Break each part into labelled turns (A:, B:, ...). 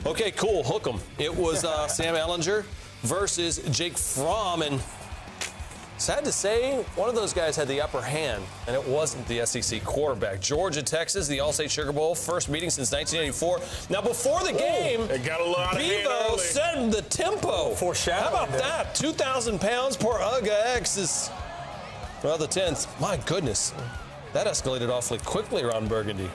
A: Okay, cool. Hook 'em. It was Sam Ehlinger versus Jake Fromm, and sad to say, one of those guys had the upper hand, and it wasn't the SEC quarterback. Georgia, Texas, the Allstate Sugar Bowl, first meeting since 1984. Now, before the game,
B: it got a lot of
A: Bevo set the tempo.
C: Foreshadowing.
A: How about that? 2,000 pounds. Poor Uga X is, well, the 10th. My goodness. That escalated awfully quickly around Burgundy.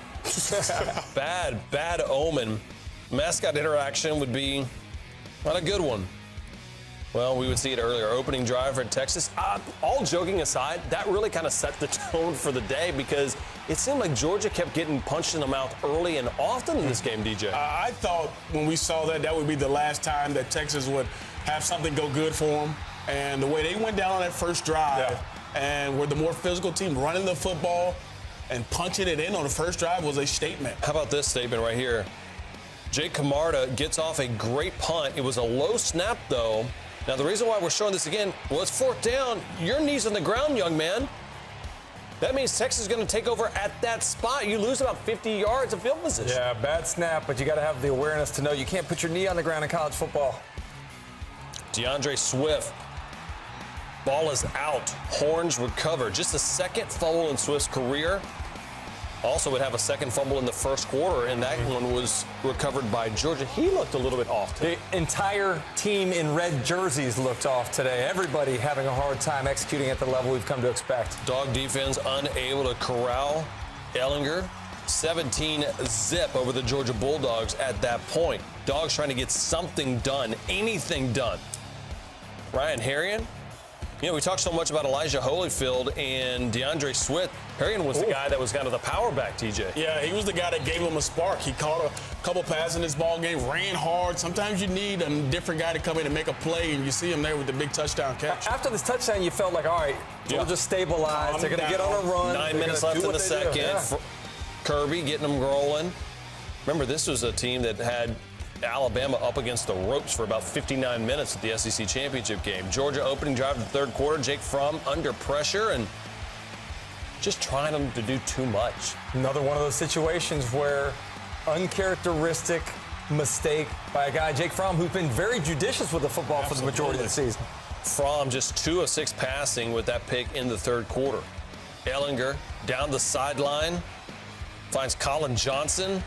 A: Bad omen. Mascot interaction would be not a good one. Well, we would see it earlier. Opening drive for Texas. All joking aside, that really kind of set the tone for the day because it seemed like Georgia kept getting punched in the mouth early and often in this game, DJ.
B: I thought when we saw that would be the last time that Texas would have something go good for them. And the way they went down on that first drive and were the more physical team running the football and punching it in on the first drive was a statement.
A: How about this statement right here? Jake Camarda gets off a great punt. It was a low snap, though. Now, the reason why we're showing this again, well, it's fourth down. Your knee's on the ground, young man. That means Texas is going to take over at that spot. You lose about 50 yards of field position.
C: Yeah, bad snap, but you got to have the awareness to know you can't put your knee on the ground in college football.
A: DeAndre Swift. Ball is out. Horns recover. Just the second fumble in Swift's career. Also would have a second fumble in the first quarter, and that one was recovered by Georgia. He looked a little bit off today.
C: The entire team in red jerseys looked off today. Everybody having a hard time executing at the level we've come to expect.
A: Dog defense unable to corral Ehlinger. 17-0 over the Georgia Bulldogs at that point. Dogs trying to get something done, anything done. Ryan Herrion. You know, we talked so much about Elijah Holyfield and DeAndre Swift. Herrion was the guy that was kind of the power back, TJ.
B: Yeah, he was the guy that gave him a spark. He caught a couple passes in this ball game, ran hard. Sometimes you need a different guy to come in and make a play, and you see him there with the big touchdown catch.
C: After this touchdown, you felt like, all right, Georgia stabilized. They're going to get on a run.
A: 9 minutes left in the second.
C: Yeah.
A: Kirby getting them rolling. Remember, this was a team that had Alabama up against the ropes for about 59 minutes at the SEC championship game. Georgia opening drive of the third quarter. Jake Fromm under pressure and just trying them to do too much.
C: Another one of those situations where uncharacteristic mistake by a guy, Jake Fromm, who's been very judicious with the football for the majority of the season.
A: Fromm just 2 of 6 passing with that pick in the third quarter. Ehlinger down the sideline, finds Colin Johnson.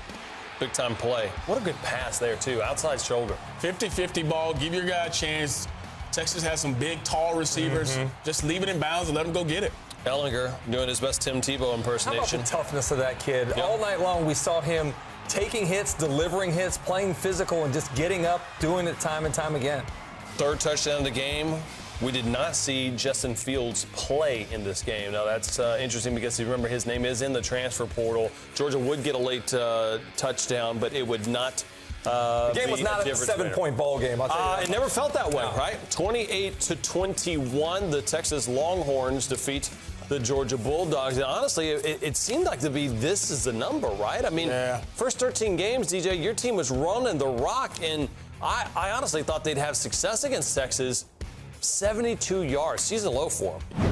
A: Big-time play. What a good pass there, too. Outside shoulder.
B: 50-50 ball. Give your guy a chance. Texas has some big, tall receivers. Just leave it in bounds and let them go get it.
A: Ehlinger doing his best Tim Tebow impersonation.
C: How about the toughness of that kid? Yep. All night long, we saw him taking hits, delivering hits, playing physical, and just getting up, doing it time and time again.
A: Third touchdown of the game. We did not see Justin Fields play in this game. Now, that's interesting because you remember his name is in the transfer portal. Georgia would get a late touchdown, but it would not
C: the game was not a 7-point ball game. I'll tell you that.
A: It never felt that way, right? 28-21, the Texas Longhorns defeat the Georgia Bulldogs. And honestly, it seemed like to be this is the number, right? I mean, first 13 games, DJ, your team was running the rock, and I honestly thought they'd have success against Texas. 72 yards, season low for them.